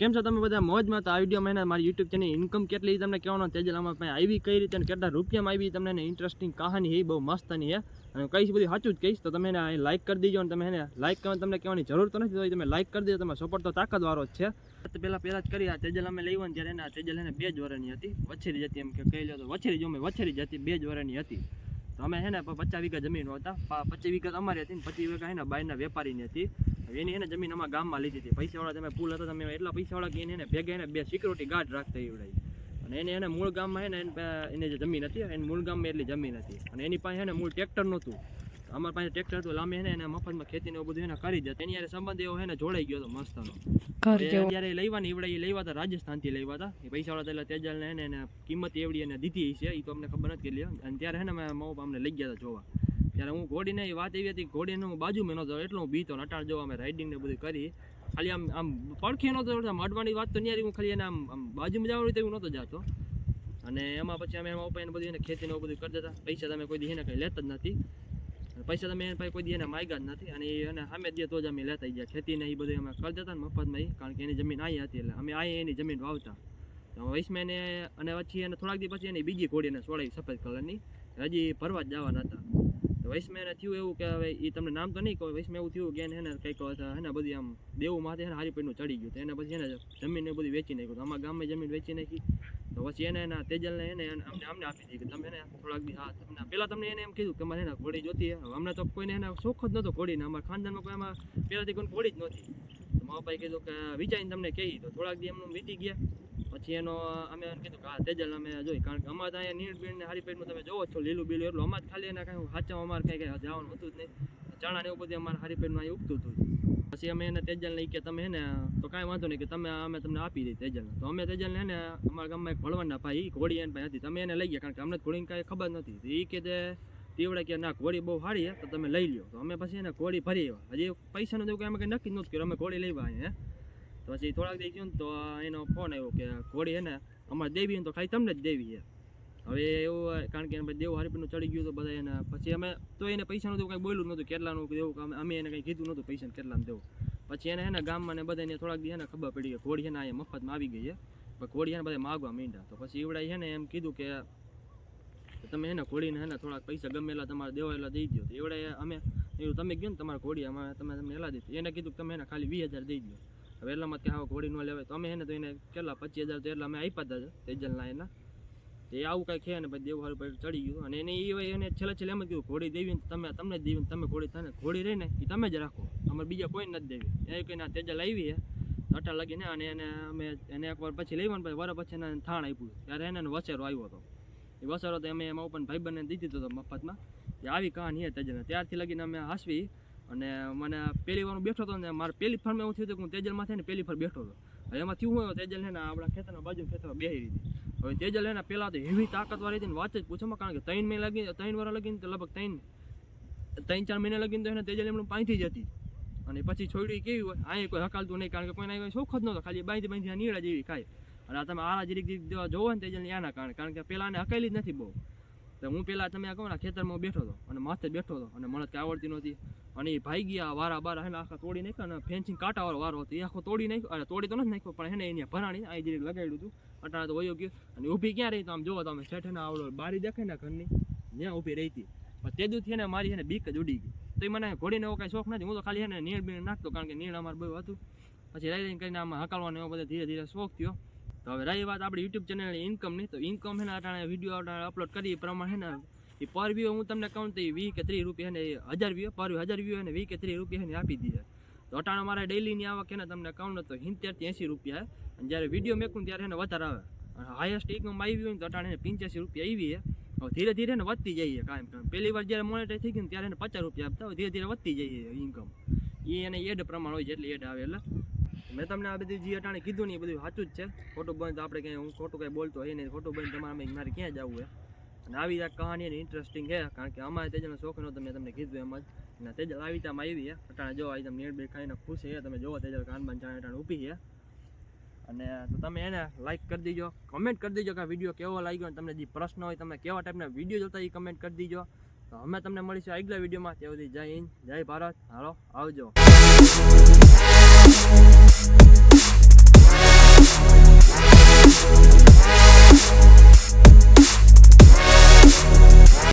કેમ છો તમે બધા મોજમાં? તો આ વિડીયોમાં મારી યુટ્યુબ ચેનલ ઇન્કમ કેટલી તમને કહેવાનો તેજલ આમાં પાસે આવી કઈ રીતે અને કેટલા રૂપિયામાં આવી તમને ઇન્ટરેસ્ટિંગ કહાની છે, બહુ મસ્તની છે અને કહીશ બધી સાચું જ કહીશ. તો તમે એને લાઇક કરી દીજો અને તમે એને લાઇક કરવા તમને કહેવાની જરૂર તો નથી, તો તમે લાઇક કરી દેજો. તમે સપોર્ટ તો તાકાતવાળો જ છે. પહેલાં જ કરી આ તેજલ અમે લઈ ત્યારે એને તેજલ એને 2 જ વર્ષની હતી, વછેરી જતી એમ કે કહી લો તો વછેરી જો મેં વછેરી જતી 2 જ વર્ષની હતી. તો અમે છે ને 50 વીઘા જમીન હતા, 25 વીઘા અમારી હતી ને 25 વીઘા છે ને બાયના વેપારીની હતી. એની એને જમીન અમારા ગામમાં લીધી હતી. પૈસાવાળા તમે પુલ હતા, તમે એટલા પૈસાવાળા કે એને ભેગા એને 2 સિક્યુરિટી ગાર્ડ રાખતા એવડાઈ. અને એને મૂળ ગામમાં છે ને એની જે જમીન હતી એની મૂળ ગામમાં એટલી જમીન હતી અને એની પાસે છે ને મૂળ ટ્રેક્ટર નહોતું. અમારી પાસે ટ્રેક્ટર હતું, લાંબી છે ને એને મફતમાં ખેતીને એવું બધું એને કરી જતા. એની યારે સંબંધ એવો છે ને જોડાઈ ગયો હતો મસ્તનો. જ્યારે લેવાની એવડા એ લેવા હતા, રાજસ્થાનથી લેવા હતા. એ પૈસાવાળા તેજલને એને કિંમત એવડી એને દીધી છે, એ તો અમને ખબર નથી કેટલી. અને ત્યારે છે ને મેં મમ્મી અમને લઈ ગયા હતા જોવા. ત્યારે હું ઘોડીને એ વાત એવી હતી, ઘોડીને હું બાજુમાં નહોતો એટલો હું બીતો. અટાણ જોવા અમે રાઇડિંગ ને બધું કરી, ખાલી આમ પડખે નહોતો અડવાની વાત તો નહીં. હું ખાલી એને આમ બાજુમાં જવાનું તેવું નહોતો જતો. અને એમાં પછી અમે એમાં એને બધું એને ખેતીને એવું બધું કરી દેતા. પૈસા તમે કોઈ દી એને કંઈ લેતા જ નથી, પૈસા તમે એને કોઈ દી એને માગ્યા જ નથી. અને એને સામે દે તો જ અમે લેતા ગયા. ખેતીને એ બધું અમે કરી દેતા ને મફતમાં એ, કારણ કે એની જમીન અહીં હતી એટલે અમે અહીં એની જમીન વાવતા. તો વૈશમાં એને અને પછી એને થોડાક દી પછી એની બીજી ઘોડીને છોડાવી સફેદ કલરની, હજી ભરવા જ જવાના હતા. તો વૈશમાં એને થયું એવું કે હવે એ તમને નામ તો નહીં કહો, વૈશમાં એવું થયું કે એને કંઈક એને બધી આમ દેવું માથે એને હારી પેટનું ચડી ગયું. તો એને પછી એને જમીનને બધું વેચી નાખ્યું. તો અમારા ગામમાં જમીન વેચી નાખી. તો પછી એને એના તેજલને એને અમને આપી દીધી કે તમે એને થોડાક દી હા તમને પહેલાં તમને એને એમ કીધું કે અમારે એના ઘોડી જોતી. અમને તો કોઈને એના શોખ જ નહોતો ઘોડીને, અમારા ખાનદાનમાં કોઈ એમાં પહેલાંથી કોઈ ઘોડી જ નહોતી. તો મારા પપ્પાએ કીધું કે વિચારીને તમને કહી. તો થોડાક દી એમનું વીતી ગયા. પછી એનો અમે કીધું કે હા તેજલ અમે જોઈ, કારણ કે અમારે ત્યાં નીણ બીણ ને હારી પેટનું તમે જોવો છો લીલું બીલું એટલું. અમારે ખાલી એના કાંઈ સાચા અમારે કંઈ જવાનું હતું જ નહીં. ચણા ને એવું બધું અમારે હારી પેટનું અહીં ઉગતું હતું. પછી અમે એને તેજલને કે તમે એને તો કાંઈ વાંધો નહીં કે તમે અમે તમને આપી દઈએ તેજલને. તો અમે તેજલને એને અમારા ગામમાં એક ભળવાના ભાઈ ઘોડી એને પાસે હતી, તમે એને લઈ ગયા, કારણ કે અમને ઘોડીને કાંઈ ખબર નથી. તો એ કે તેવડે કે ના ઘોડી બહુ સારી છે તો તમે લઈ લો. તો અમે પછી એને ઘોડી ભરી આવ્યા. હજી પૈસાનું જેવું કંઈ અમે કંઈ નક્કી નહોતું કર્યું, અમે ઘોડી લેવા અહીંયા. તો પછી થોડાક દી થયું ને તો એનો ફોન આવ્યો કે ઘોડી એને અમારે દેવી તો ખાલી તમને જ દેવી છે. હવે એવું કારણ કે દેવું હરીપીનું ચડી ગયું તો બધા એને પછી અમે તો એને પૈસાનું તો કંઈ બોલ્યું નહોતું કેટલાનું દેવું, અમે એને કંઈ કીધું નહોતું પૈસાને કેટલાનું દેવું. પછી એને ગામમાં ને બધાને થોડાક દી એને ખબર પડી કે ઘોડી એને અહીંયા મફતમાં આવી ગઈ છે, પણ ઘોડી એને બધા માગવા માંડ્યા. તો પછી એવડાઈ છે ને એમ કીધું કે તમે એને ઘોડીને એને થોડાક પૈસા ગમેલા તમારે દેવાયેલા દઈ દો. તો એવડાય અમે એવું તમે કહ્યું ને તમારે ઘોડી અમે તમે એલા દીધી. એને કીધું કે તમે એને ખાલી 20,000 દઈ દો. હવે એટલામાં કે હવે ઘોડી ન લેવાય. તો અમે એને તો એને કેટલા 25,000 તો એટલા અમે આપ્યા હતા તેજલના એના. એ આવું કાંઈ છે ને પછી દેવું હારું પર ચડી ગયું. અને એને છેલ્લે એમ જ કીધું ઘોડી દેવી તમે તમને જ દેવી, તમે ઘોડી થાય ને ઘોડી રહી ને એ તમે જ રાખો, અમારે બીજા કોઈ નથી દેવી. એ કહીને આ તેજલ આવી છે અટા લગીને. અને અમે એને એકવાર પછી લેવાનું પછી વર પછી એને થાણ આપ્યું. ત્યારે એને વસેરો આવ્યો હતો. એ વસેરો તો અમે એમાં પણ ભાઈબંધને દીધી હતો મફતમાં. એ આવી કહાની છે તેજલને. ત્યારથી લગીને અમે હાસવી. અને મને પહેલી વાર બેઠો હતો ને મારે પહેલી ફરમાં એવું થયું હતું કે હું તેજલમાં થઈને પહેલી ફર બેઠો હતો. હવે એમાં થયું હોય તેજલ છે ને આપણા ખેતરના બાજુ ખેતરમાં બેસી હતી. હવે તેજલ એને પહેલાં તો એવી તાકાતવાળી હતી ને વાત જ પૂછોમાં, કારણ કે 3 મહિના લગીને 3 વાર લગીને તો લગભગ 3-4 મહિના લગીને તો એને તેજલ એમનું પાંચથી જ હતી. અને પછી છોડી કેવી હોય અહીં કોઈ હકાલતું નહીં, કારણ કે કોઈને શોખ જ નહોતો, ખાલી બાંધી આ નીડા જેવી ખાય. અને આ તમે આરા જીરીક દેવા જોવો ને તેજલને આના કારણે, કારણ કે પહેલાં એને હકાયેલી જ નથી બહુ. તો હું પહેલાં તમે કહો ને ખેતરમાં બેઠો હતો અને માથે બેઠો હતો અને મને કંઈ આવડતી નહોતી. અને એ ભાઈ ગયા વારા બારા હે ને આખા તોડી નાખ્યા અને ફેન્સિંગ કાંટાવાળો વારો હતો એ આખો તોડી નાખ્યો. અરે તોડી તો નથી નાખ્યો પણ એને અહીંયા ભરાણી અહીં જે લગાડ્યું હતું. અટાણે તો વયો ગયો અને ઊભી ક્યાં રહી તો આમ જોવો તમે છેઠે ને આવડો બારી દેખાય ને ઘરની ત્યાં ઊભી રહી હતી. પણ તે દૂધથી એને મારી એને બીક જ ઉડી ગઈ. તો એ મને ઘોડીને એવો કાંઈ શોખ નથી, હું તો ખાલી એને નીણ બીણ નાખતો, કારણ કે નીણ અમારે બહુ હતું. પછી રાઈ કરીને આમાં હકાલવાનો એવો બધો ધીરે ધીરે શોખ થયો. તો હવે રહી વાત આપણી યુટ્યુબ ચેનલની ઇન્કમની, તો ઇન્કમ છે ને અટાણે વિડીયો અપલોડ કરી એ પ્રમાણે છે ને એ પર વ્યૂ હું તમને કહું તો 20 કે 30 રૂપિયા ને 1000 વ્યૂ પર 1000 વ્યૂ અને 20 કે 30 રૂપિયા ને આપી દીધા. તો અટાણે મારા ડેલીની આવક છે ને તમને કહું ને તો 70 થી 80 રૂપિયા. અને જ્યારે વિડીયો મેકું ત્યારે એને વધારે આવે. હાઈએસ્ટ ઇન્કમ આવી હોય ને તો અટાણે 85 રૂપિયા આવી છે. હવે ધીરે ધીરે ને વધતી જઈએ કાયમ. પહેલી વાર જ્યારે મોનેટાઈઝ થઈ ગઈ ને ત્યારે એને 50 રૂપિયા આપતા હોય, ધીરે ધીરે વધતી જઈએ ઇન્કમ. એ એને એડ પ્રમાણ હોય જેટલી એડ આવે. એટલે મેં તમને આ બધી જે અટાણે કીધું ને એ બધું સાચું જ છે. ખોટું બંધ આપણે કંઈ હું ખોટું કંઈ બોલતો હોય નહીં. ખોટું બંધ તમારે મારે ક્યાં જવું હોય. અને આવી આ કહાની એની ઇન્ટરેસ્ટિંગ છે, કારણ કે અમારે તેજલનો શોખ નહોતો, મેં તમને કીધું એમ જ. અને તેજલ આવી ત્યાં આવી છે અટાણે જો આવી તમે નીડ બે ખાઈને ખુશ છે. તમે જોવો તેજલ કાનબાન ચાણે અટાણે ઊભી છે. અને તો તમે એને લાઇક કરી દીજો, કમેન્ટ કરી દીજો કે આ વિડીયો કેવો લાગ્યો. અને તમને જે પ્રશ્ન હોય તમે કેવા ટાઈપના વિડીયો જોતા એ કમેન્ટ કરી દીજો. તો અમે તમને મળીશું આગલા વિડીયોમાં. ત્યાં સુધી જય હિન્દ, જય ભારત. હાલો આવજો.